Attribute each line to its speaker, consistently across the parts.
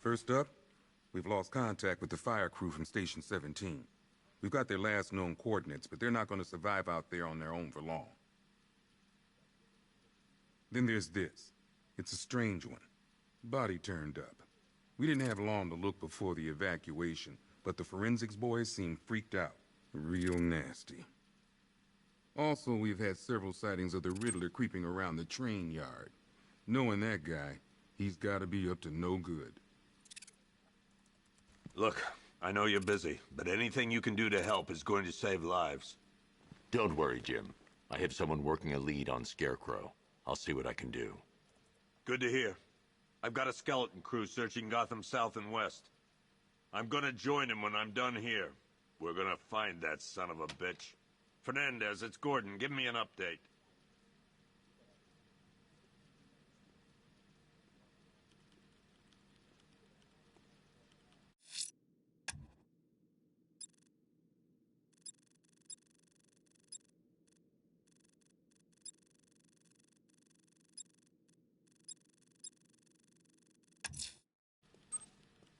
Speaker 1: First up, we've lost contact with the fire crew from Station 17. We've got their last known coordinates, but they're not going to survive out there on their own for long. Then there's this. It's a strange one. Body turned up. We didn't have long to look before the evacuation, but the forensics boys seemed freaked out. Real nasty. Also, we've had several sightings of the Riddler creeping around the train yard. Knowing that guy, he's got to be up to no good.
Speaker 2: Look, I know you're busy, but anything you can do to help is going to save lives.
Speaker 3: Don't worry, Jim. I have someone working a lead on Scarecrow. I'll see what I can do.
Speaker 2: Good to hear. I've got a skeleton crew searching Gotham South and West. I'm gonna join him when I'm done here. We're gonna find that son of a bitch. Fernandez, it's Gordon. Give me an update.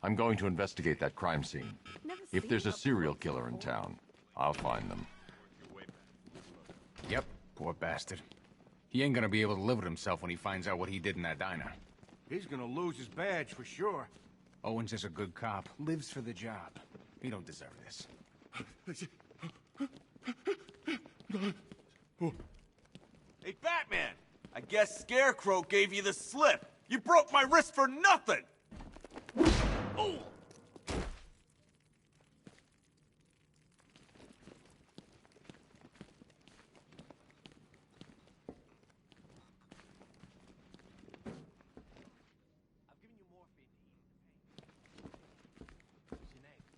Speaker 3: I'm going to investigate that crime scene. If there's a serial killer in town, I'll find them.
Speaker 4: Yep, poor bastard. He ain't gonna be able to live with himself when he finds out what he did in that diner.
Speaker 5: He's gonna lose his badge for sure.
Speaker 4: Owens is a good cop, lives for the job. He don't deserve this.
Speaker 5: Hey, Batman! I guess Scarecrow gave you the slip. You broke my wrist for nothing! Oh!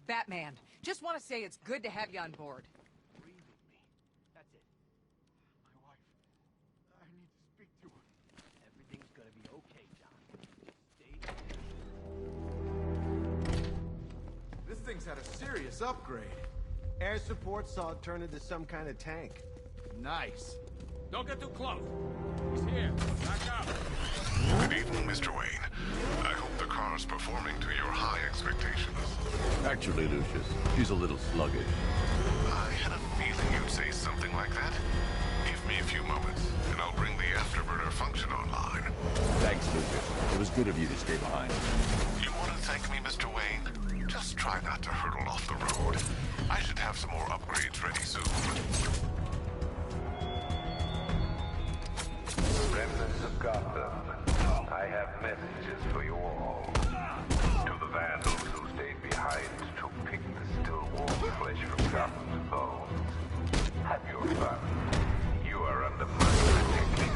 Speaker 6: Batman, just want to say it's good to have you on board.
Speaker 5: Breathe with me. That's it. My wife. I need to speak to her. Everything's gonna be okay, John. Stay.
Speaker 7: This thing's had a serious upgrade. Air support saw it turn into some kind of tank. Nice.
Speaker 8: Don't get too close. He's here. Back up.
Speaker 9: Good evening, Mr. Wayne. I hope the car's performing to your high expectations.
Speaker 3: Actually, Lucius, she's a little sluggish.
Speaker 9: I had a feeling you'd say something like that. Give me a few moments, and I'll bring the afterburner function online.
Speaker 3: Thanks, Lucius. It was good of you to stay behind.
Speaker 9: You want to thank me, Mr. Wayne? Just try not to hurtle off the road. I should have some more upgrades ready soon.
Speaker 10: Remnants of Gotham, I have messages for you all. To the vandals who stayed behind to pick the still warm flesh from Gotham's bones. Have your fun. You are under my protection.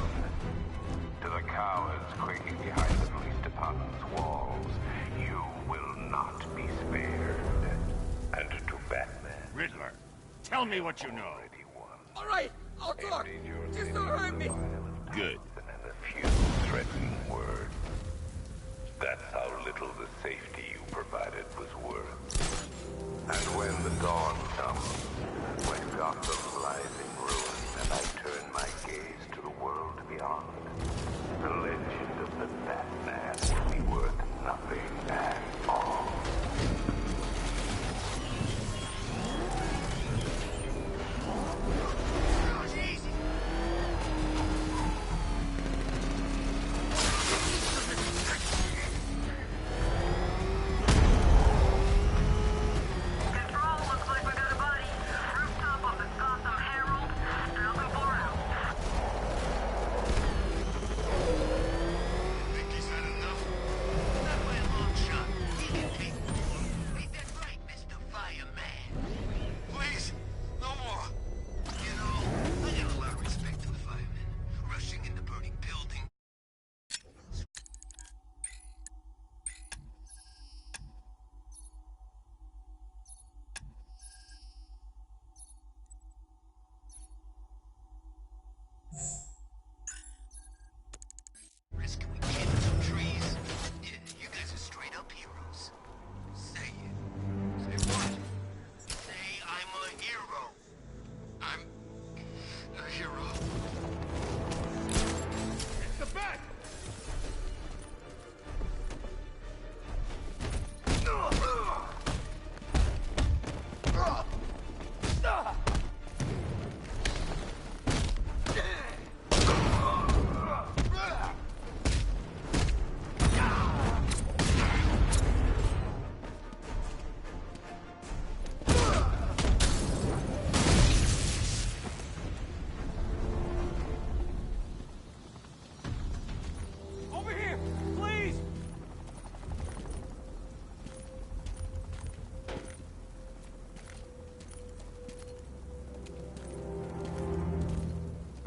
Speaker 10: To the cowards quaking behind the police department's walls, you will not be spared. And to Batman,
Speaker 8: Riddler, tell me what you know.
Speaker 6: All right, I'll talk. Just don't hurt me.
Speaker 8: Good.
Speaker 10: And a few threatening words. That's how little the safety you provided was worth. And when the dawn comes, when Gotham lies in ruin, and I turn my gaze to the world beyond, the legend of the Batman will be worth nothing at all.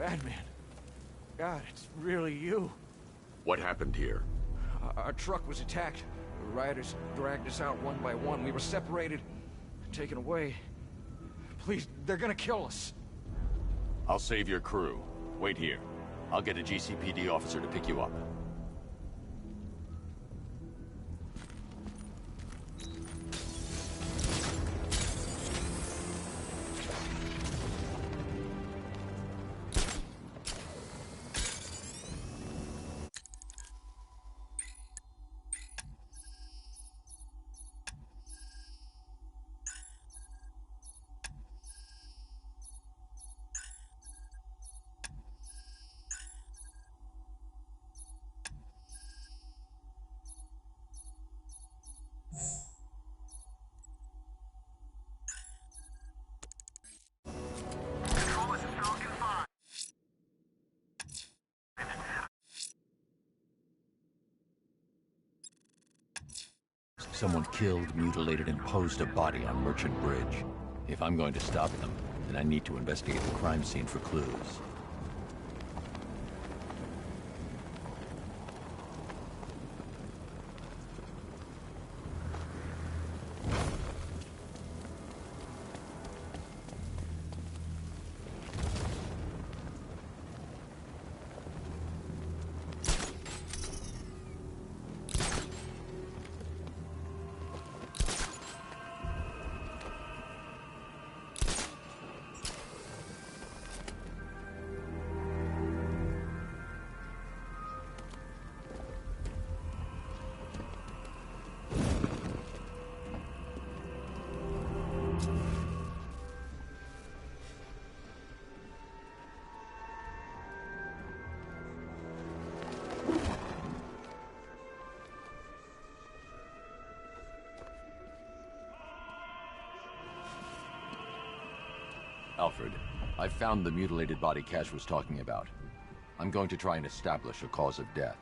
Speaker 11: Batman. God, it's really you.
Speaker 3: What happened here?
Speaker 11: Our truck was attacked. The rioters dragged us out one by one. We were separated, taken away. Please, they're gonna kill us.
Speaker 3: I'll save your crew. Wait here. I'll get a GCPD officer to pick you up. Someone killed, mutilated, and posed a body on Merchant Bridge. If I'm going to stop them, then I need to investigate the crime scene for clues. Alfred, I found the mutilated body Cash was talking about. I'm going to try and establish a cause of death.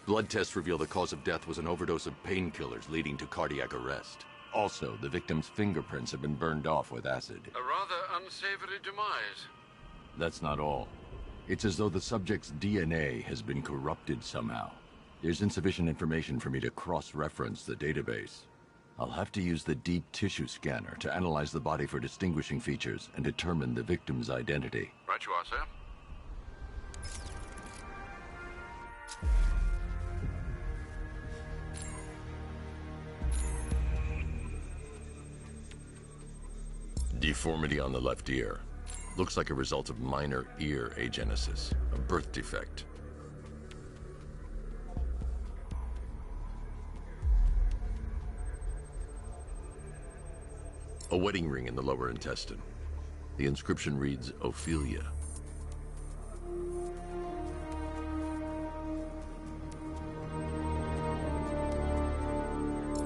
Speaker 3: Blood tests reveal the cause of death was an overdose of painkillers leading to cardiac arrest. Also, the victim's fingerprints have been burned off with acid.
Speaker 9: A rather unsavory demise.
Speaker 3: That's not all. It's as though the subject's DNA has been corrupted somehow. There's insufficient information for me to cross-reference the database. I'll have to use the deep tissue scanner to analyze the body for distinguishing features and determine the victim's identity.
Speaker 9: Right you are, sir.
Speaker 3: Deformity on the left ear. Looks like a result of minor ear agenesis, a birth defect. A wedding ring in the lower intestine. The inscription reads, Ophelia.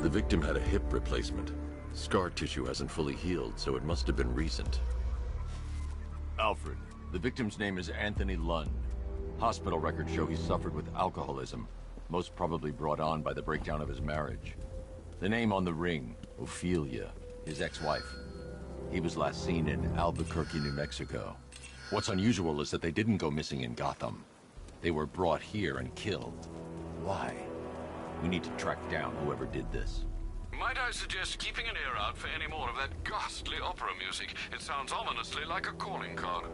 Speaker 3: The victim had a hip replacement. Scar tissue hasn't fully healed, so it must have been recent. Alfred, the victim's name is Anthony Lund. Hospital records show he suffered with alcoholism, most probably brought on by the breakdown of his marriage. The name on the ring, Ophelia, his ex-wife. He was last seen in Albuquerque, New Mexico. What's unusual is that they didn't go missing in Gotham. They were brought here and killed. Why? We need to track down whoever did this.
Speaker 9: Might I suggest keeping an ear out for any more of that ghastly opera music? It sounds ominously like a calling card.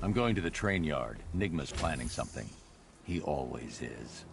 Speaker 3: I'm going to the train yard. Nigma's planning something. He always is.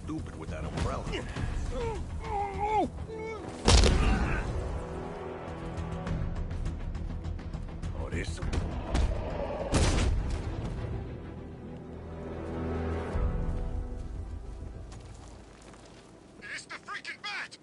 Speaker 5: stupid with that umbrella. Oh, this.
Speaker 9: It's the freaking bat!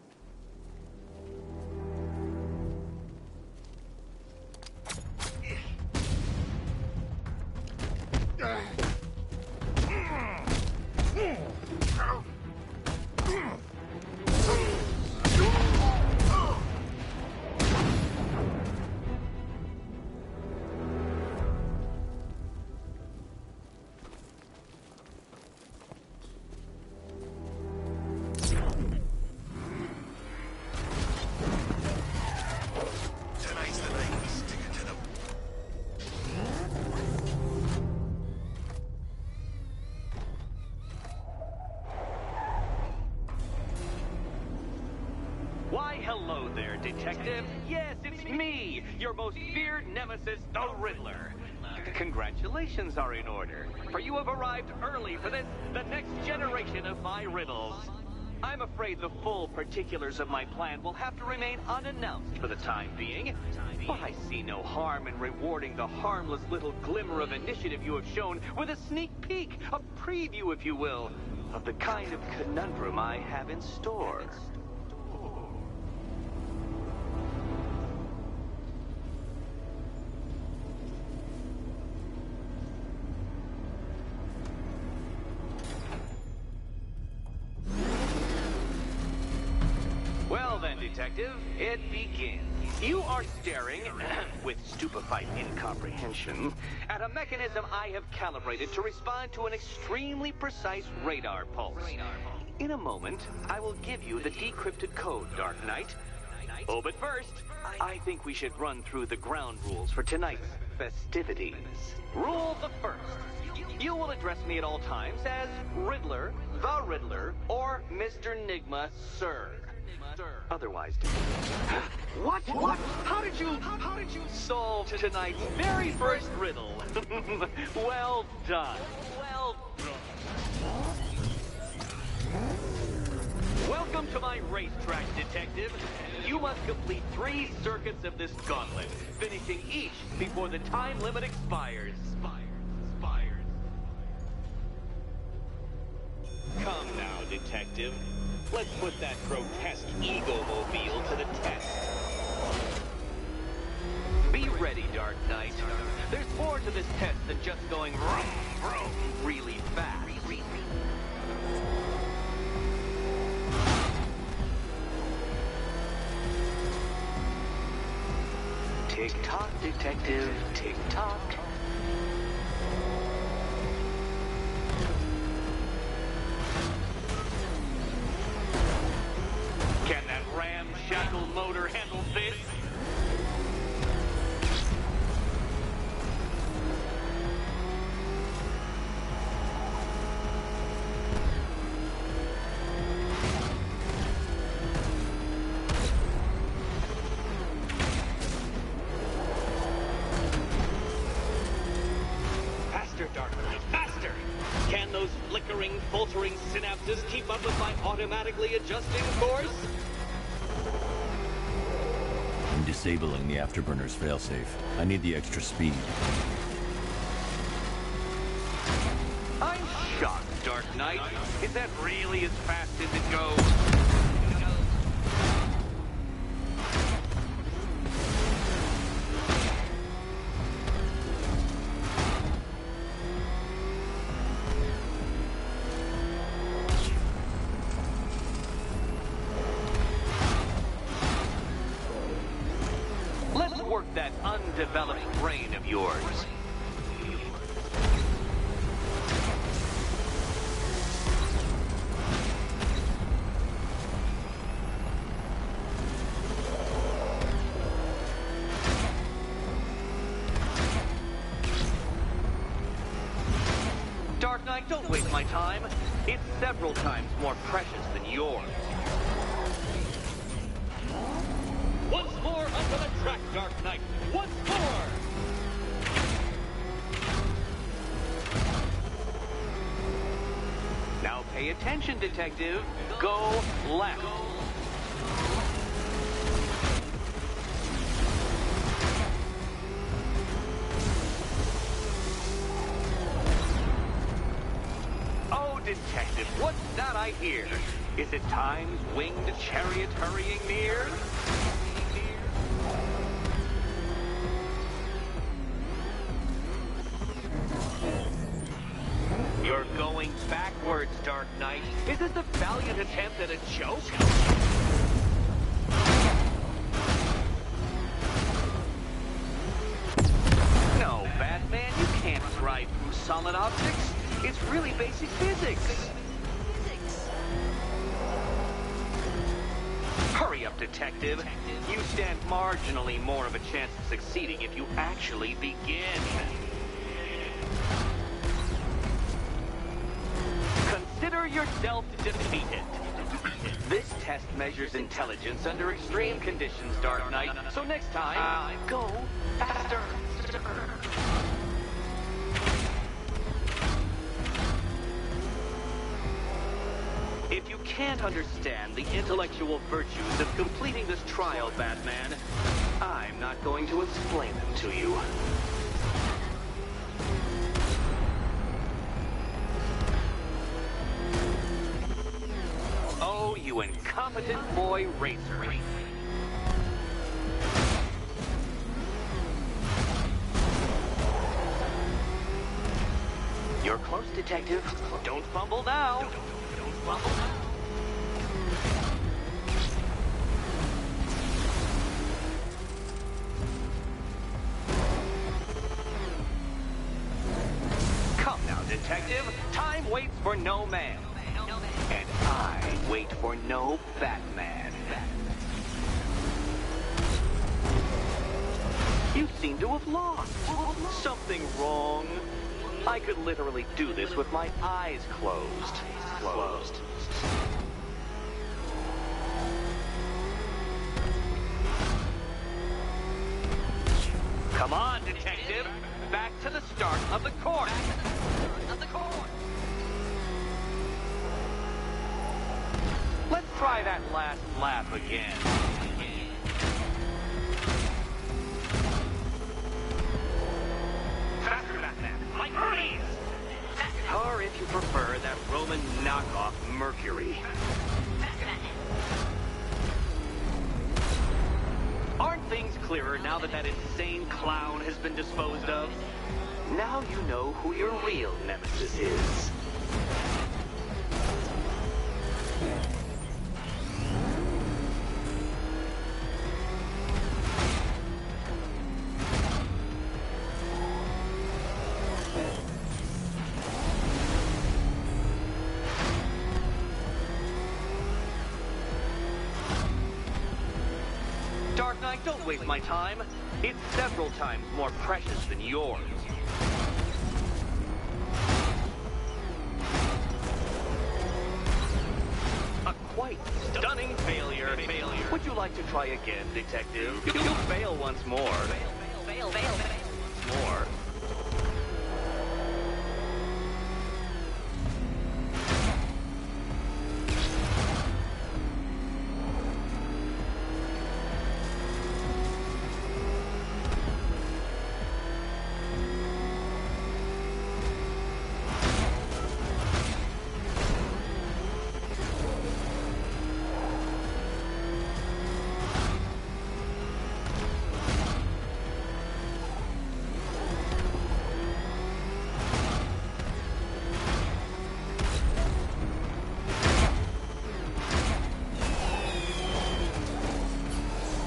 Speaker 9: Tonight's the night we stick it to them.
Speaker 12: Why, hello there, Detective. Yes, it's me, your most feared nemesis, the Riddler. Congratulations are in order, for you have arrived early for this, the next generation of my riddles. I'm afraid the full particulars of my plan will have to remain unannounced for the time being, but I see no harm in rewarding the harmless little glimmer of initiative you have shown with a sneak peek, a preview, if you will, of the kind of conundrum I have in store. Well then, Detective, it begins. You are staring, with stupefied incomprehension, at a mechanism I have calibrated to respond to an extremely precise radar pulse. In a moment, I will give you the decrypted code, Dark Knight. Oh, but first, I think we should run through the ground rules for tonight's festivities. Rule the first. You will address me at all times as Riddler, the Riddler, or Mr. Nigma, sir. Otherwise, what? How did you solve tonight's very first riddle? Well done. Well done. Welcome to my racetrack, Detective. You must complete 3 circuits of this gauntlet, finishing each before the time limit expires. Come now, Detective. Let's put that grotesque ego-mobile to the test. Be ready, Dark Knight. There's more to this test than just going vroom, vroom really fast. Tick-tock, Detective, tick-tock. Can that ramshackle motor handle this? Faster, Dark Knight, faster! Can those flickering, faltering synapses keep up with my automatically adjusting course?
Speaker 3: I'm disabling the afterburner's failsafe. I need the extra speed.
Speaker 12: I'm shocked, Dark Knight. Is that really as fast as it goes? Let's work that undeveloped brain of yours. Dark Knight, don't waste my time. It's several times more precious than yours. Once more onto the track, Dark Knight. Once more! Now pay Pay attention, detective. Go left. Oh, detective, what's that I hear? Is it time's winged chariot hurrying near? You're going backwards, Dark Knight. Is this a valiant attempt at a joke? No, Batman, you can't drive through solid objects. It's really basic physics. Hurry up, detective. You stand marginally more of a chance of succeeding if you actually begin. Consider yourself defeated. This test measures intelligence under extreme conditions, Dark Knight. So next time, go faster. If you can't understand the intellectual virtues of completing this trial, Batman, I'm not going to explain them to you. Oh, you incompetent boy racer. You're close, detective. Don't fumble now. Don't fumble now. Come now, detective. Time waits for no man. And I wait for no Batman. You seem to have lost. Something wrong? I could literally do this with my eyes closed. Come on, detective. Back to the start of the course. Let's try that last lap again. Faster, Batman. Like freeze. Or if you prefer, that Roman knockoff Mercury. Aren't things clearer now that that insane clown has been disposed of? Now you know who your real nemesis is. Dark Knight, don't waste my time. It's several times more precious than yours. A quite stunning failure. Would you like to try again, detective? You'll fail once more. Fail. More.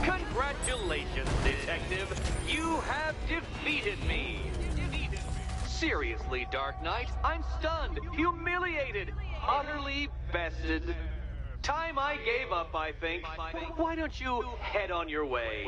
Speaker 12: Congratulations, detective. You have defeated me. Seriously, Dark Knight, I'm stunned, humiliated, utterly bested. Time I gave up, I think. Why don't you head on your way?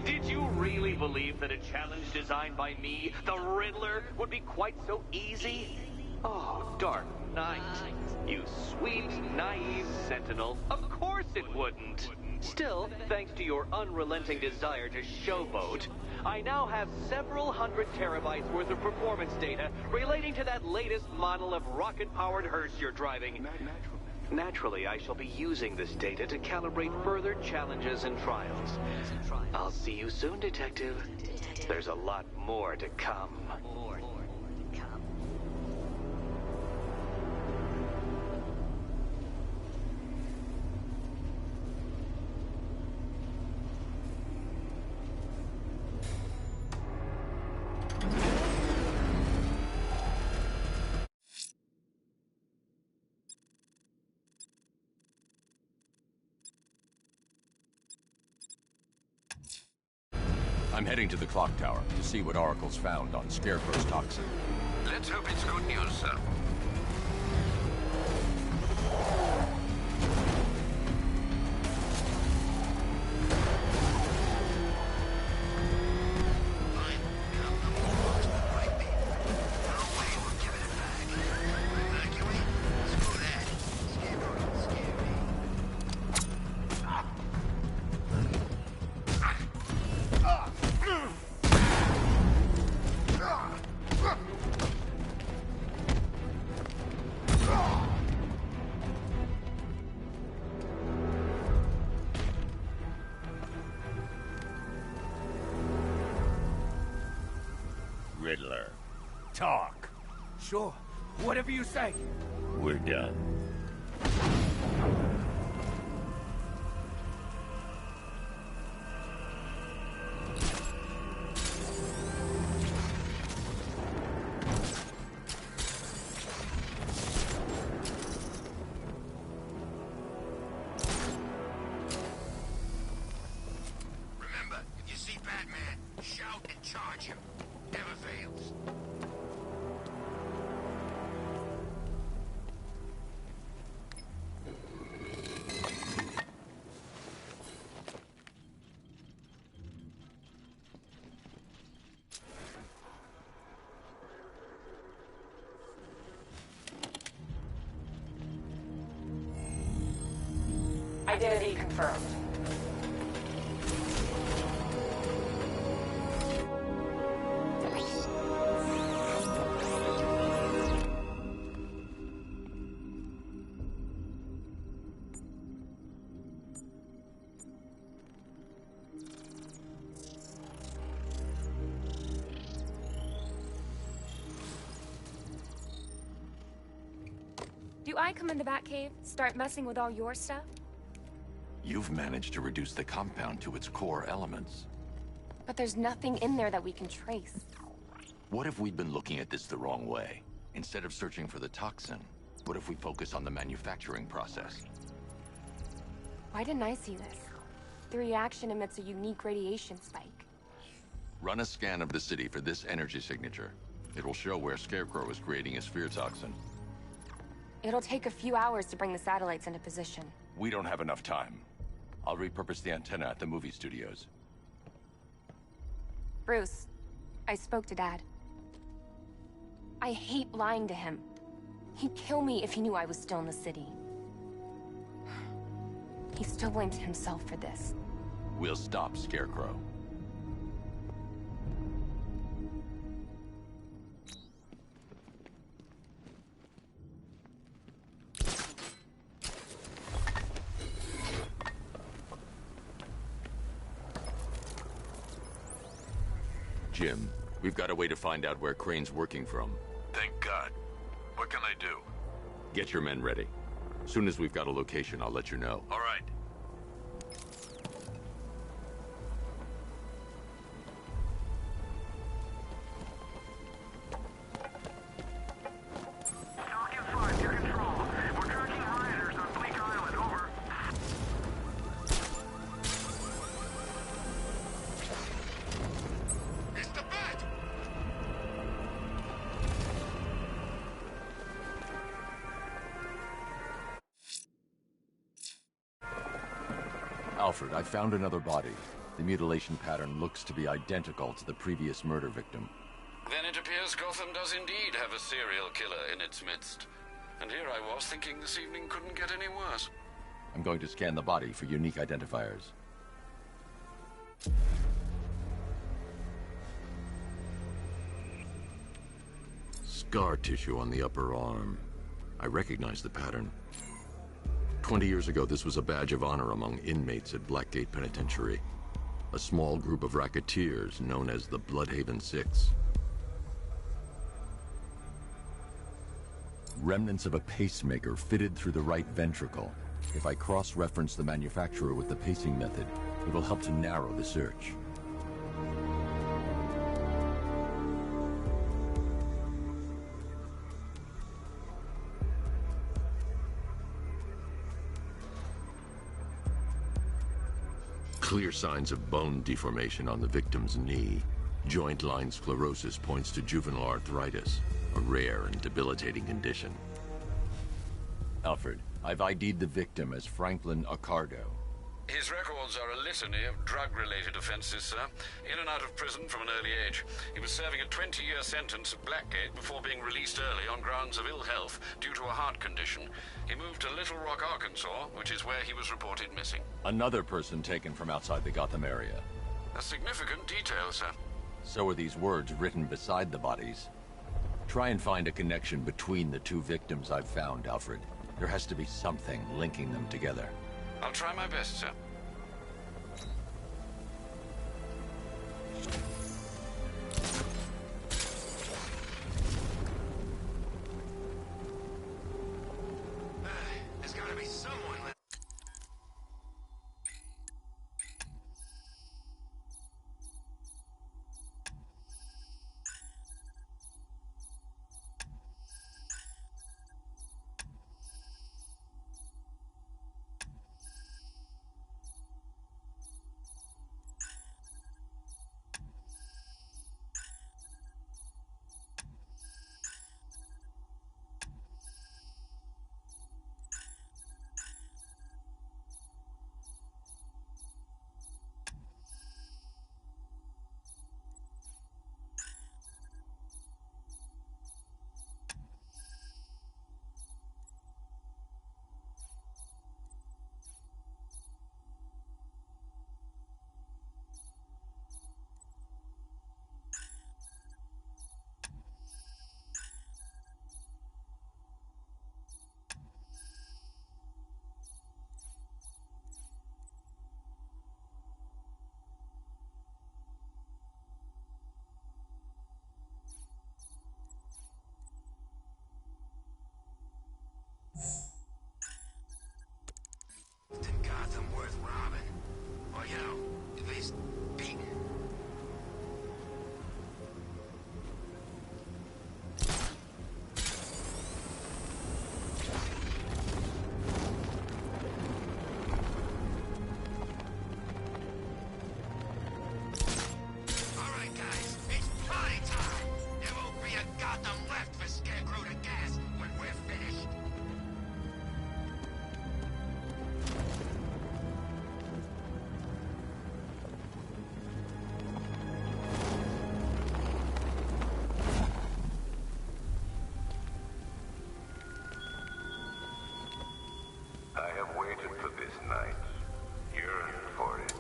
Speaker 12: Did you really believe that a challenge designed by me, the Riddler, would be quite so easy? Oh, Dark Knight. You sweet, naive sentinel. Of course it wouldn't. Still, thanks to your unrelenting desire to showboat, I now have several hundred terabytes worth of performance data relating to that latest model of rocket-powered hearse you're driving. Naturally, I shall be using this data to calibrate further challenges and trials. I'll see you soon, Detective. There's a lot more to come.
Speaker 3: I'm heading to the clock tower to see what Oracle's found on Scarecrow's toxin.
Speaker 9: Let's hope it's good news, sir.
Speaker 8: Riddler.
Speaker 11: Talk. Sure. Whatever you say.
Speaker 8: We're done.
Speaker 9: Remember, if you see Batman, shout and charge him. Never fails.
Speaker 6: Identity confirmed.
Speaker 13: Do I come in the Batcave, start messing with all your stuff?
Speaker 3: You've managed to reduce the compound to its core elements.
Speaker 13: But there's nothing in there that we can trace.
Speaker 3: What if we'd been looking at this the wrong way? Instead of searching for the toxin, what if we focus on the manufacturing process?
Speaker 13: Why didn't I see this? The reaction emits a unique radiation spike.
Speaker 3: Run a scan of the city for this energy signature. It will show where Scarecrow is creating his fear toxin.
Speaker 13: It'll take a few hours to bring the satellites into position.
Speaker 3: We don't have enough time. I'll repurpose the antenna at the movie studios.
Speaker 13: Bruce, I spoke to Dad. I hate lying to him. He'd kill me if he knew I was still in the city. He still blames himself for this.
Speaker 3: We'll stop Scarecrow. Jim, we've got a way to find out where Crane's working from.
Speaker 9: Thank God. What can I do?
Speaker 3: Get your men ready. Soon as we've got a location, I'll let you know.
Speaker 9: All right.
Speaker 3: Alfred, I found another body. The mutilation pattern looks to be identical to the previous murder victim.
Speaker 14: Then it appears Yes, Gotham does indeed have a serial killer in its midst. And here I was thinking this evening couldn't get any worse.
Speaker 3: I'm going to scan the body for unique identifiers. Scar tissue on the upper arm. I recognize the pattern. 20 years ago, this was a badge of honor among inmates at Blackgate Penitentiary. A small group of racketeers known as the Bloodhaven Six. Remnants of a pacemaker fitted through the right ventricle. If I cross-reference the manufacturer with the pacing method, it will help to narrow the search. Clear signs of bone deformation on the victim's knee. Joint line sclerosis points to juvenile arthritis, a rare and debilitating condition. Alfred, I've ID'd the victim as Franklin Accardo.
Speaker 14: His records are a litany of drug-related offenses, sir. In and out of prison from an early age. He was serving a 20-year sentence at Blackgate before being released early on grounds of ill health due to a heart condition. He moved to Little Rock, Arkansas, which is where he was reported missing.
Speaker 3: Another person taken from outside the Gotham area.
Speaker 14: A significant detail, sir.
Speaker 3: So are these words written beside the bodies. Try and find a connection between the two victims I've found, Alfred. There has to be something linking them together.
Speaker 14: I'll try my best, sir.
Speaker 10: There's gotta be someone. Isn't Gotham worth robbing? Or, you know, at least beating? Alright, guys, it's party time! There won't be a Gotham left for Scarecrow to gas when we're finished. I have waited for this night, yearned for it.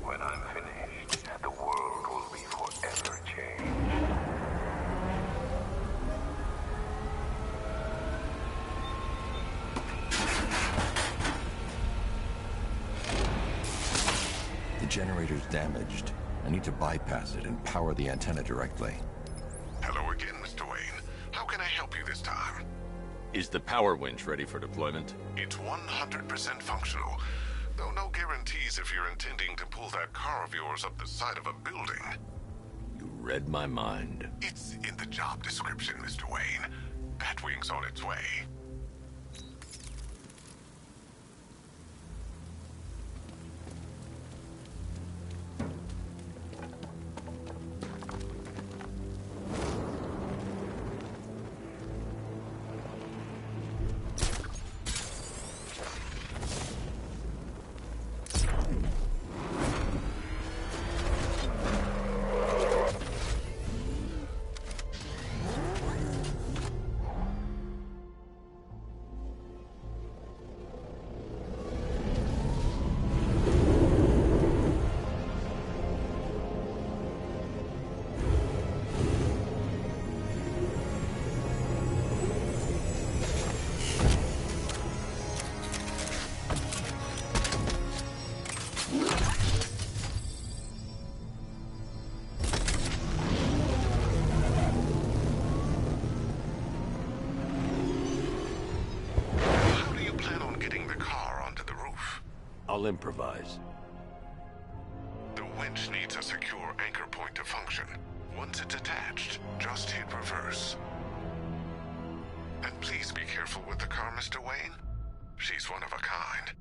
Speaker 10: When I'm finished, the world will be forever changed.
Speaker 3: The generator's damaged. I need to bypass it and power the antenna directly.
Speaker 9: Hello again, Mr. Wayne. How can I help you this time?
Speaker 3: Is the power winch ready for deployment?
Speaker 9: It's 100% functional, though no guarantees if you're intending to pull that car of yours up the side of a building.
Speaker 3: You read my mind.
Speaker 9: It's in the job description, Mr. Wayne. Batwing's on its way.
Speaker 3: I'll improvise.
Speaker 9: The winch needs a secure anchor point to function. Once it's attached, just hit reverse. And please be careful with the car, Mr. Wayne. She's one of a kind.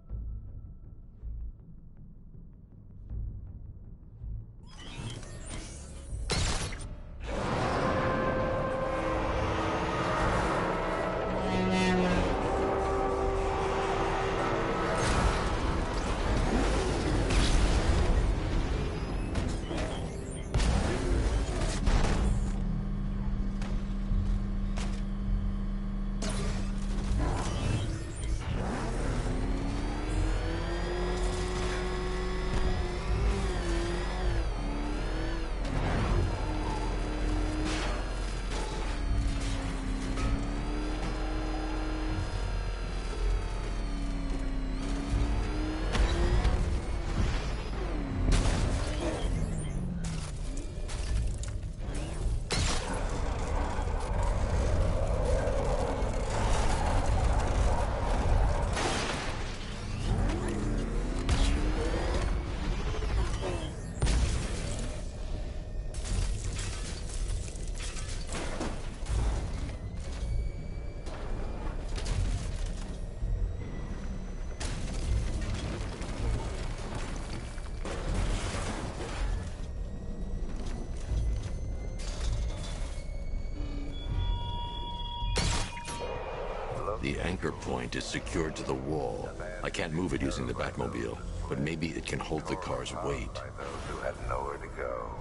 Speaker 3: The anchor point is secured to the wall. I can't move it using the Batmobile, but maybe it can hold the car's weight.
Speaker 10: By those who had nowhere to go.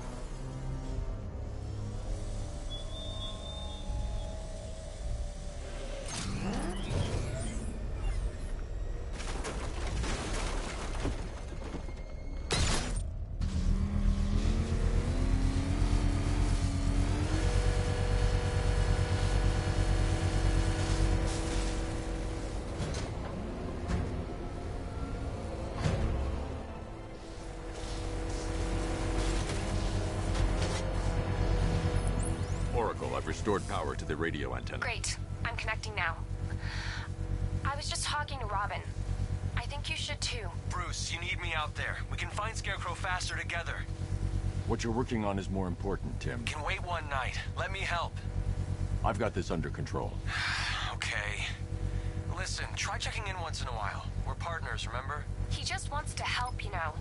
Speaker 3: I've restored power to the radio antenna.
Speaker 13: Great. I'm connecting now. I was just talking to Robin. I think you should too.
Speaker 15: Bruce, you need me out there. We can find Scarecrow faster together.
Speaker 3: What you're working on is more important, Tim.
Speaker 15: Can wait one night. Let me help.
Speaker 3: I've got this under control.
Speaker 15: Okay. Listen, try checking in once in a while. We're partners, remember?
Speaker 13: He just wants to help, you know.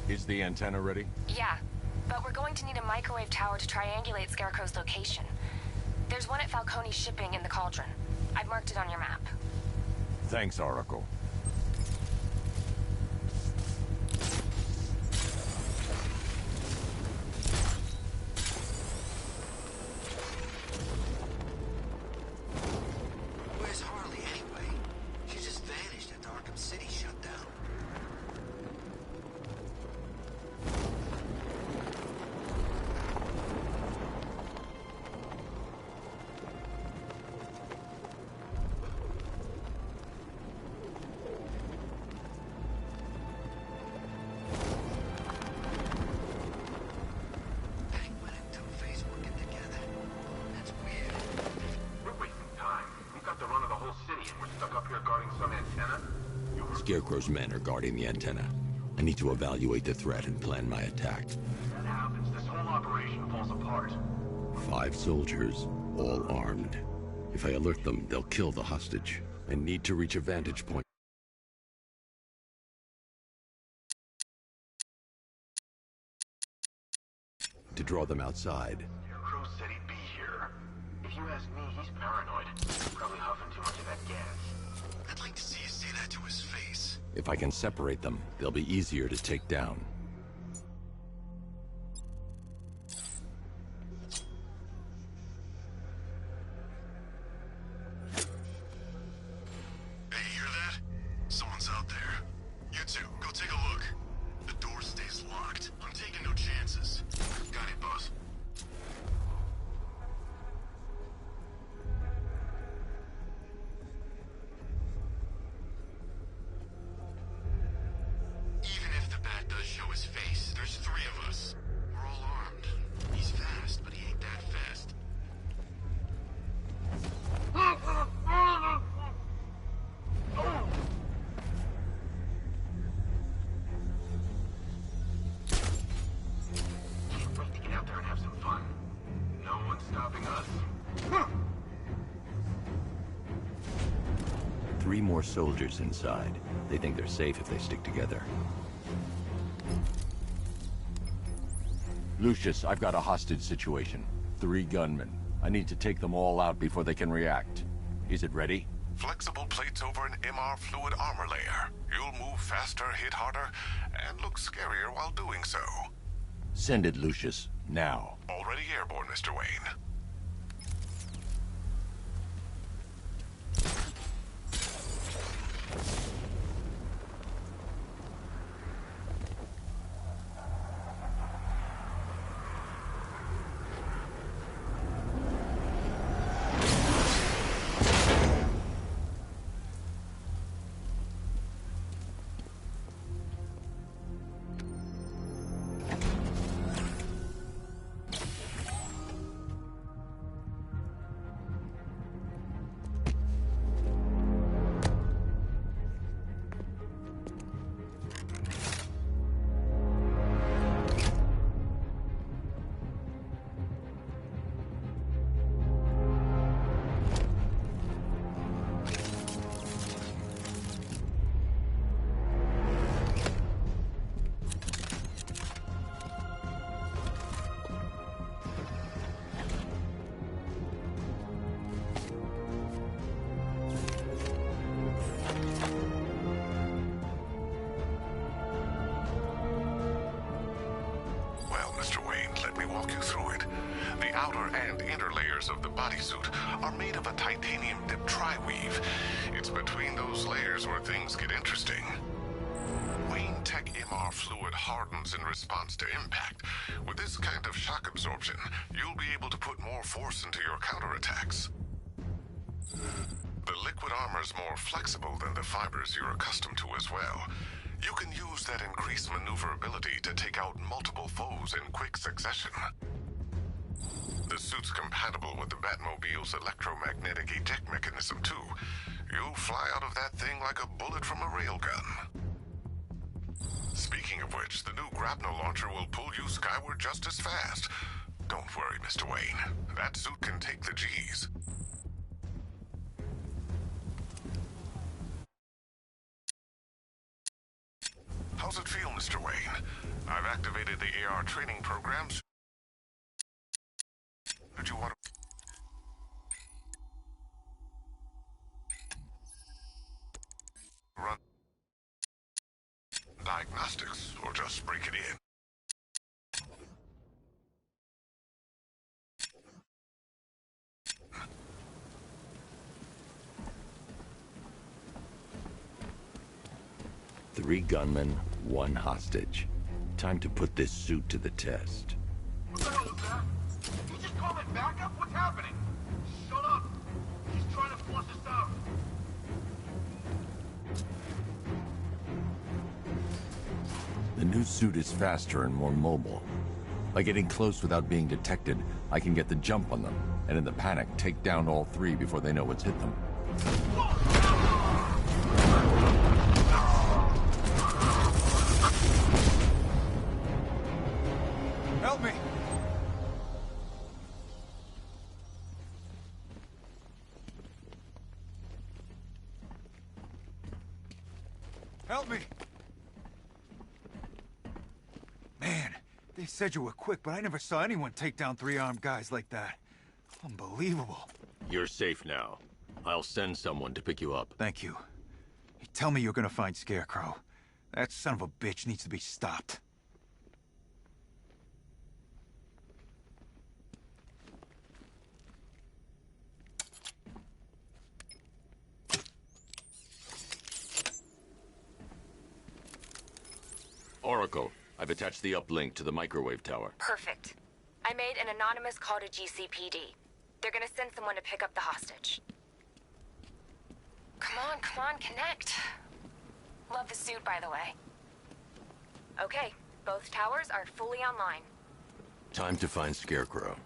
Speaker 3: Is the antenna ready?
Speaker 13: Yeah, but we're going to need a microwave tower to triangulate Scarecrow's location. There's one at Falcone's shipping in the Cauldron. I've marked it on your map.
Speaker 3: Thanks, Oracle.
Speaker 16: Where's Harley anyway? She just vanished after Arkham City shut down.
Speaker 3: Scarecrow's men are guarding the antenna. I need to evaluate the threat and plan my attack.
Speaker 16: If that happens, this whole operation falls apart.
Speaker 3: 5 soldiers, all armed. If I alert them, they'll kill the hostage. I need to reach a vantage point. To draw them outside.
Speaker 16: Scarecrow said he'd be here. If you ask me, he's paranoid. Probably huffing too much of that gas. I'd like to see you say that to his face.
Speaker 3: If I can separate them, they'll be easier to take down.
Speaker 9: Hey, you hear that? Someone's out there. You two, go take a look. The door stays locked. I'm taking no chances. Got it, boss. Even if the bat does show his face, there's 3 of us. We're all armed. He's fast, but he ain't that fast.
Speaker 3: 3 more soldiers inside. They think they're safe if they stick together. Lucius, I've got a hostage situation. 3 gunmen. I need to take them all out before they can react. Is it ready?
Speaker 9: Flexible plates over an MR fluid armor layer. You'll move faster, hit harder, and look scarier while doing so.
Speaker 3: Send it, Lucius. Now.
Speaker 9: Already airborne, Mr. Wayne. Of the bodysuit are made of a titanium dip tri-weave. It's between those layers where things get interesting. Wayne Tech MR fluid hardens in response to impact. With this kind of shock absorption, you'll be able to put more force into your counterattacks. The liquid armor's more flexible than the fibers you're accustomed to as well. You can use that increased maneuverability to take out multiple foes in quick succession. The suit's compatible with the Batmobile's electromagnetic eject mechanism, too. You'll fly out of that thing like a bullet from a railgun. Speaking of which, the new grapnel launcher will pull you skyward just as fast. Don't worry, Mr. Wayne. That suit can take the G's. How's it feel, Mr. Wayne? I've activated the AR training programs. Did you want to... run diagnostics, or just break it in?
Speaker 3: Three gunmen, 1 hostage. Time to put this suit to the test.
Speaker 16: What the hell was that? You just call it backup? What's happening? Shut up! He's trying to flush us out.
Speaker 3: The new suit is faster and more mobile. By getting close without being detected, I can get the jump on them, and in the panic, take down all 3 before they know what's hit them.
Speaker 11: Help me! Help me! Man, they said you were quick, but I never saw anyone take down 3 armed guys like that. Unbelievable.
Speaker 3: You're safe now. I'll send someone to pick you up.
Speaker 11: Thank you. Hey, tell me you're gonna find Scarecrow. That son of a bitch needs to be stopped.
Speaker 3: Oracle, I've attached the uplink to the microwave tower.
Speaker 13: Perfect. I made an anonymous call to GCPD. They're gonna send someone to pick up the hostage. Come on, connect. Love the suit, by the way. Okay, both towers are fully online.
Speaker 3: Time to find Scarecrow.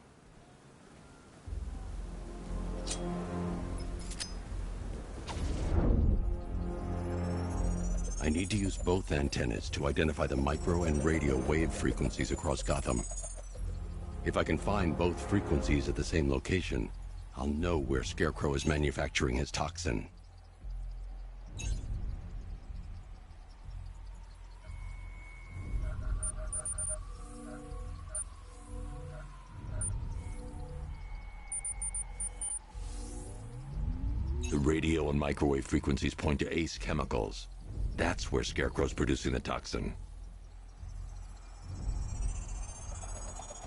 Speaker 3: I need to use both antennas to identify the micro and radio wave frequencies across Gotham. If I can find both frequencies at the same location, I'll know where Scarecrow is manufacturing his toxin. The radio and microwave frequencies point to Ace Chemicals. That's where Scarecrow's producing the toxin.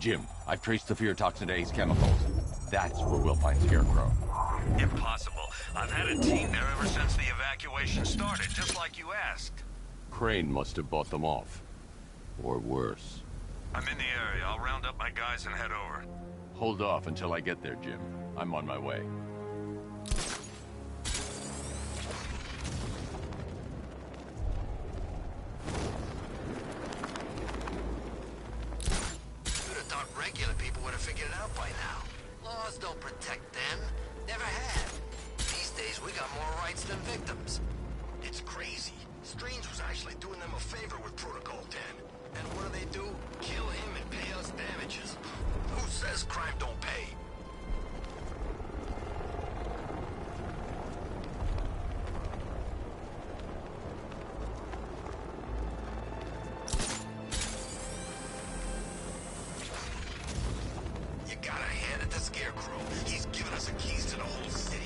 Speaker 3: Jim, I've traced the fear toxin to Ace Chemicals. That's where we'll find Scarecrow.
Speaker 17: Impossible. I've had a team there ever since the evacuation started, just like you asked.
Speaker 3: Crane must have bought them off. Or worse.
Speaker 17: I'm in the area. I'll round up my guys and head over.
Speaker 3: Hold off until I get there, Jim. I'm on my way.
Speaker 16: You'd have thought regular people would have figured it out by now. Laws don't protect them. Never have. These days, we got more rights than victims. It's crazy. Strange was actually doing them a favor with Protocol 10. And what do? Kill him and pay us damages. Who says crime don't pay? You gotta hand it to Scarecrow. He's given us the keys to the whole city.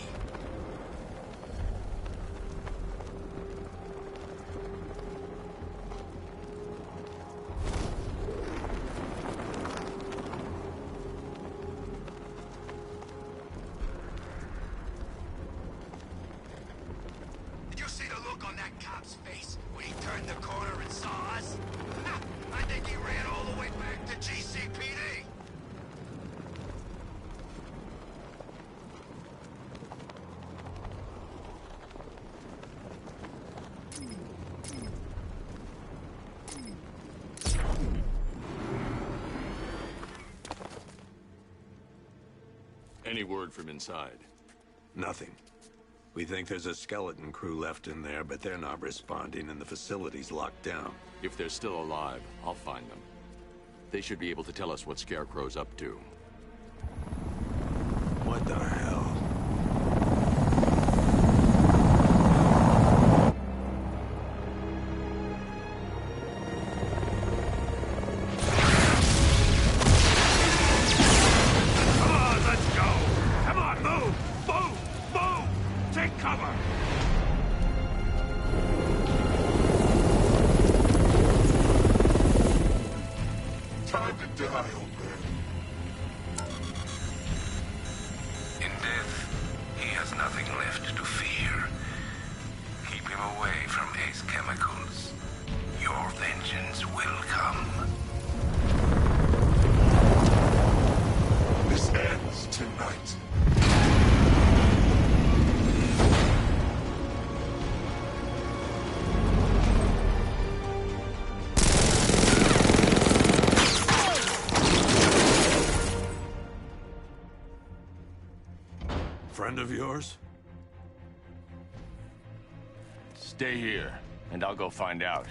Speaker 16: Did you see the look on that cop's face when he turned the corner and saw us? Ha! I think he ran all the way back to GCPD.
Speaker 3: Any word from inside?
Speaker 2: Nothing. We think there's a skeleton crew left in there, but they're not responding and the facility's locked down.
Speaker 3: If they're still alive, I'll find them. They should be able to tell us what Scarecrow's up to.
Speaker 2: What the hell?
Speaker 8: Come on, let's go! Come on, move! Move! Move! Take cover!
Speaker 9: Time to die, old man.
Speaker 10: In death, he has nothing left to fear. Keep him away from Ace Chemicals. Your vengeance will come.
Speaker 9: This ends tonight.
Speaker 2: Friend of yours?
Speaker 4: Stay here, and I'll go find out.